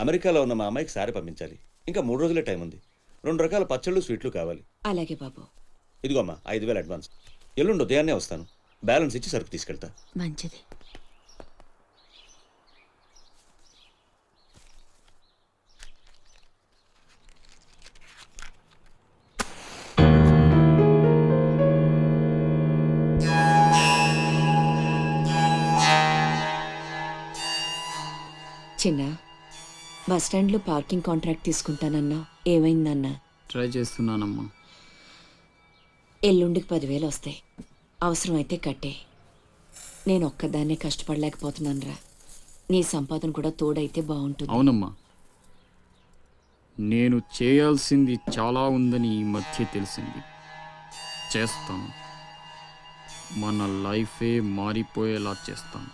అమెరికాలో ఉన్న మా అమ్మాయికి సారీ పంపించాలి. ఇంకా 3 రోజులే టైం ఉంది. 2 రకాల పచ్చళ్ళు స్వీట్లు కావాలి. అలాగే బాబు. ఇదిగో అమ్మా 5,000 అడ్వాన్స్. ఎల్లుండి ఉదయాన్నే వస్తాను. బ్యాలెన్స్ ఇచ్చి సరుకు తీసుకెళ్తా. మంచిది. చిన్న బస్ స్టాండ్లో పార్కింగ్ కాంట్రాక్ట్ తీసుకుంటానన్నా ఏమైందన్నా? ట్రై చేస్తున్నానమ్మా. ఎల్లుండికి 10,000 వస్తాయి. అవసరమైతే కట్టే. నేను ఒక్కదాన్నే కష్టపడలేకపోతున్నానురా. నీ సంపాదన కూడా తోడైతే బాగుంటుంది. అవునమ్మా, నేను చేయాల్సింది చాలా ఉందని ఈ మధ్య తెలిసింది. చేస్తాను. మన లైఫే మారిపోయేలా చేస్తాను.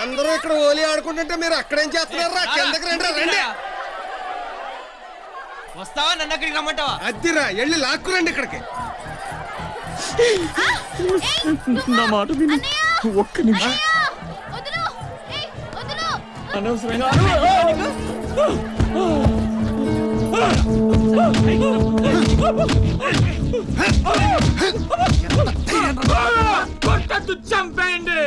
అందరూ ఇక్కడ హోలీ ఆడుకుంటుంటే మీరు అక్కడేం చేస్తున్నారు? కిందకి రండి. రండి. వస్తావా? నన్ను అక్కడికి రమ్మంటావా? అద్దిరా వెళ్ళి లాక్కురండి ఇక్కడికి. నా మాట విను. ఒక్క నిమిషం. అనవసరంగా కొట్టద్దు, చంపేయండి.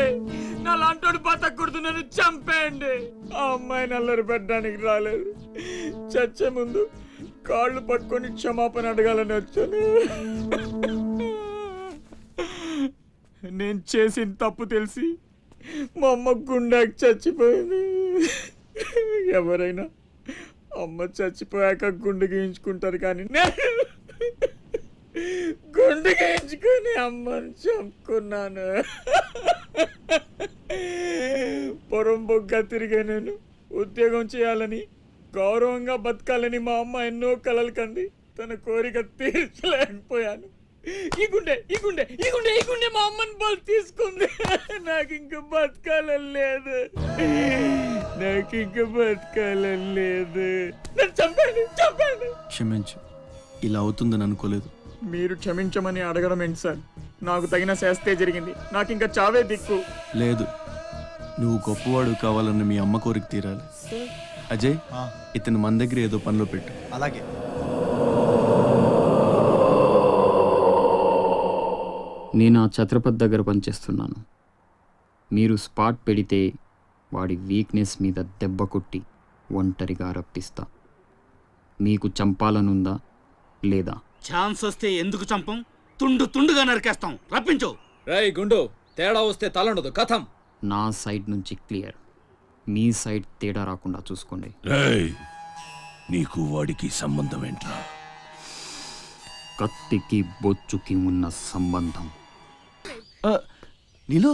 నా లాంటోడు బతకూడదు, నన్ను చంపేయండి. ఆ అమ్మాయిని అల్లరి పెట్టడానికి రాలేదు. చచ్చే ముందు కాళ్ళు పట్టుకొని క్షమాపణ అడగాలని వచ్చాను. నేను చేసిన తప్పు తెలిసి మా అమ్మ గుండెకి చచ్చిపోయింది. ఎవరైనా అమ్మ చచ్చిపోయాక గుండె గీయించుకుంటారు, కానీ గుండె గీయించుకొని అమ్మని చంపుకున్నాను. పొరంబొగ్గా తిరిగే నేను ఉద్యోగం చేయాలని, గౌరవంగా బతకాలని మా అమ్మ ఎన్నో కలలు కంది. తన కోరిక తీర్చలేకపోయాను. ఈ గుండె మా అమ్మని బలి తీసుకుంది. నాకు ఇంకా బతకాలని లేదు. నన్ను చంపండి. క్షమించు, ఇలా అవుతుందని అనుకోలేదు. మీరు క్షమించమని అడగడం ఏంటి సార్? నాకు తగిన శాస్తే జరిగింది. నాకు ఇంకా చావే దిక్కు. లేదు, నువ్వు గొప్పవాడు కావాలన్న మీ అమ్మ కోరిక తీరాలి. అజయ్, ఇతను మన దగ్గర ఏదో పనిలో పెట్టు. అలాగే. నేను ఆ ఛత్రపతి దగ్గర పనిచేస్తున్నాను. మీరు స్పాట్ పెడితే వాడి వీక్నెస్ మీద దెబ్బ కొట్టి ఒంటరిగా రప్పిస్తా. మీకు చంపాలనుందా లేదా? ఛాన్స్ వస్తే ఎందుకు చంపం? తుండుగా నరికేస్తాం. రప్పించు. రేయ్ గుండు, తేడా వస్తే తలండదు. కథం. నా సైడ్ నుంచి క్లియర్. మీ సైడ్ తేడా రాకుండా చూసుకోండి. నీకు వాడికి సంబంధం ఏంట్రా? కత్తికి బొచ్చుకి ఉన్న సంబంధం. నీలు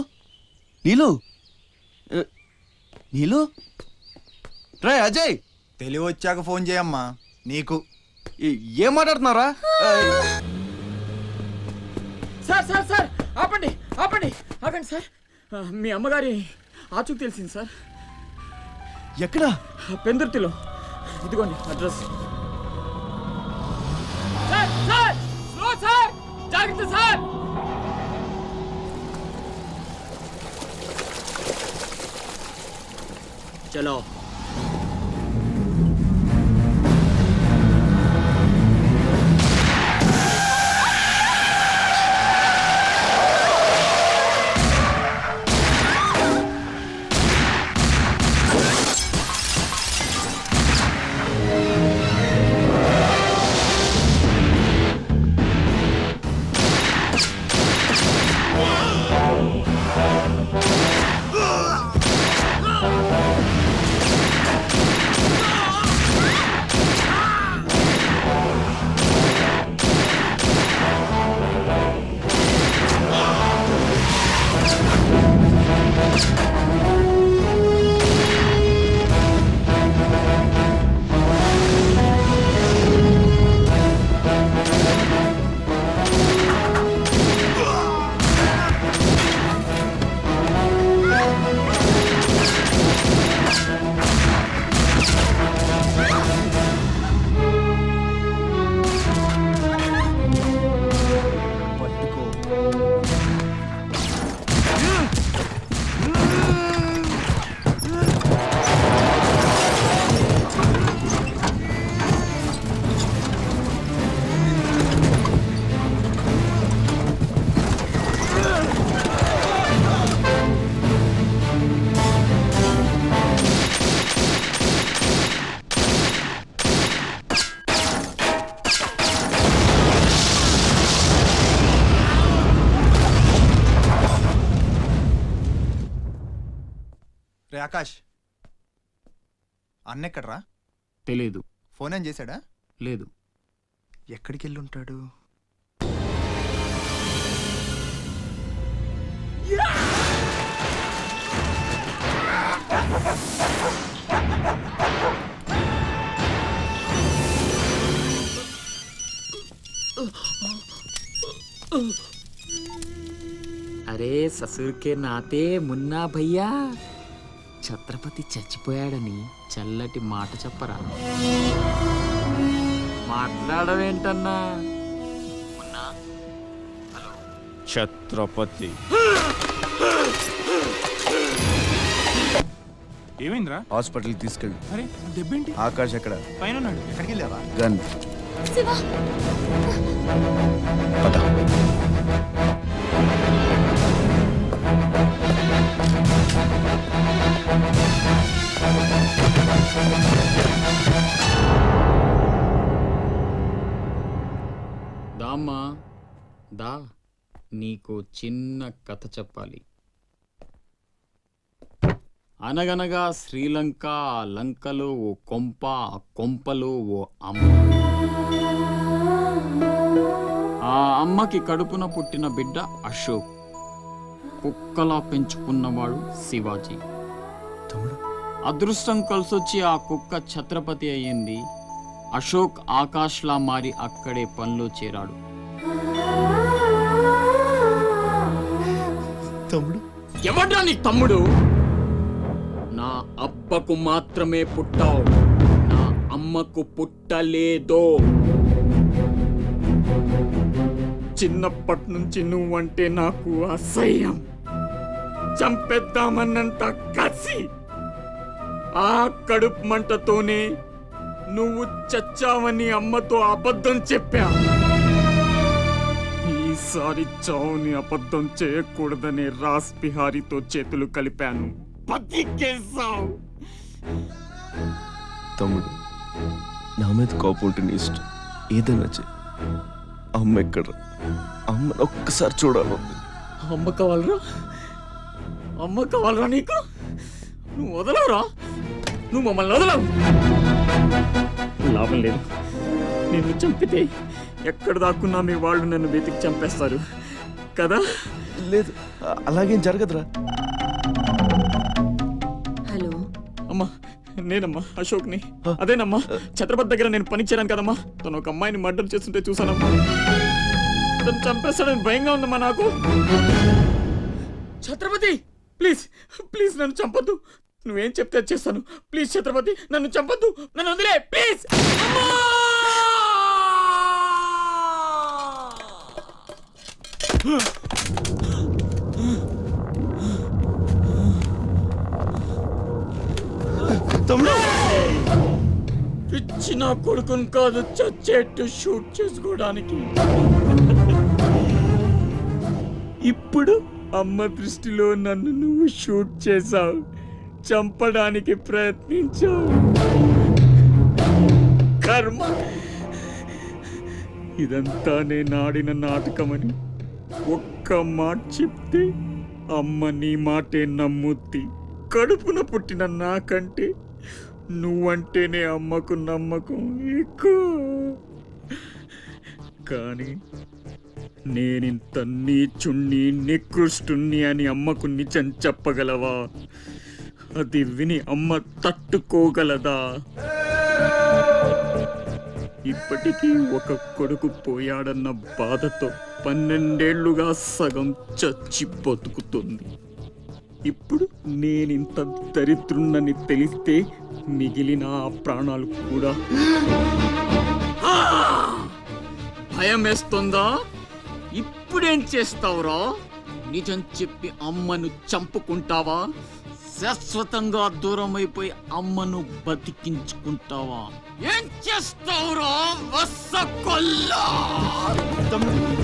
రే అజయ్, తెలివి వచ్చాక ఫోన్ చేయమ్మా. నీకు ఏం మాట్లాడుతున్నారా? సార్ ఆపండి సార్. మీ అమ్మగారి ఆచూకు తెలిసింది సార్. ఎక్కడా? పెందుర్తిలో. ఇదిగోండి అడ్రస్. జాగ్రత్త సార్. చలో. ఆకాష్ అన్నెక్కడ్రా? తెలీదు. ఫోన్ ఏం చేశాడా? లేదు. ఎక్కడికి వెళ్ళి ఉంటాడు? అరే ససుర్కే నాతే మున్నా భయ్యా, ఛత్రపతి చచ్చిపోయాడని చల్లటి మాట చెప్పరా. మాట్లాడవేంటన్నా? ఛత్రపతి ఏమైందిరా? హాస్పిటల్కి తీసుకెళ్ళు. అరే దెబ్బేంటి? ఆకాష్ ఎక్కడ? పైన ఉన్నాడు. ఎక్కడికి వెళ్ళావా? గన్ శివా పద. దామ్మా దా, నీకు చిన్న కథ చెప్పాలి. అనగనగా శ్రీలంక, ఆ లంకలో ఓ కొంప, ఆ కొంపలో ఓ అమ్మ. ఆ అమ్మకి కడుపున పుట్టిన బిడ్డ అశోక్. కుక్కలా పెంచుకున్నవాడు శివాజీ. అదృష్టం కలిసొచ్చి ఆ కుక్క ఛత్రపతి అయ్యింది. అశోక్ ఆకాష్లా మారి అక్కడే పనిలో చేరాడు. తమ్ముడు ఎవడ్రా నీ తమ్ముడు? నా అబ్బకు మాత్రమే పుట్టావు, నా అమ్మకు పుట్టలేదో. చిన్నప్పటి నుంచి నువ్వంటే నాకు అసహ్యం, చంపేద్దామన్నంత కసి. ఆ కడుపు మంటతోనే నువ్వు చచ్చావని అమ్మతో అబద్ధం చెప్పా. ఈసారి చావుని అబద్ధం చేయకూడదనే రాస్ బిహారీతో చేతులు కలిపాను. బతికేశావు. తమ్ముడు నా మీద కోపం ఉంటే నీ ఇష్టం, ఏదైనా చెయ్యి. అమ్మ ఎక్కడ? అమ్మని ఒక్కసారి చూడాలి. అమ్మ కావాలరా? అమ్మ కావాలరా నీకు? నువ్వు వదలవురా, నువ్వు మమ్మల్ని వదలవు. లాభం లేదు, నిన్ను చంపితే ఎక్కడ దాక్కున్నా మీ వాళ్ళు నన్ను వెతికి చంపేస్తారు కదా. లేదు, అలాగేం జరగదురా. హలో అమ్మా, నేనమ్మా అశోక్ని. అదేనమ్మా, ఛత్రపతి దగ్గర నేను పని చేయను కదమ్మా. తను ఒక అమ్మాయిని మర్డర్ చేస్తుంటే చూసానమ్మా. తను చంపేస్తాడని భయంగా ఉందమ్మా నాకు. ఛత్రపతి ప్లీజ్ ప్లీజ్ నన్ను చంపొద్దు. నువ్వేం చెప్తే అది చేస్తాను. ప్లీజ్ ఛత్రపతి నన్ను చంపొద్దు, నన్ను వదిలే ప్లీజ్. తమ్ముడు పిచ్చిన కొడుకుని కాదు చచ్చేట్టు షూట్ చేసుకోవడానికి. ఇప్పుడు అమ్మ దృష్టిలో నన్ను నువ్వు షూట్ చేశావు, చంపడానికి ప్రయత్నించావు. కర్మ. ఇదంతా నేను ఆడిన నాటకమని ఒక్క మాట చెప్తే అమ్మ నీ మాటే నమ్ముద్ది. కడుపున పుట్టిన నాకంటే నువ్వంటేనే అమ్మకు నమ్మకం ఎక్కువ. కానీ నేనింత నీచుణ్ణి నికృష్టుణ్ణి అని అమ్మకు నిజం చెప్పగలవా? అది విని అమ్మ తట్టుకోగలదా? ఇప్పటికీ ఒక కొడుకు పోయాడన్న బాధతో 12 ఏళ్లుగా సగం చచ్చి బతుకుతుంది. ఇప్పుడు నేనింత దరిద్రుణ్ణని తెలిస్తే మిగిలిన ఆ ప్రాణాలు కూడా భయం వేస్తుందా? ఇప్పుడేం చేస్తావురా? నిజం చెప్పి అమ్మను చంపుకుంటావా? శాశ్వతంగా దూరం అయిపోయి అమ్మను బతికించుకుంటావా? ఏం చేస్తావురా వసకొల్లా? తమ్ముడు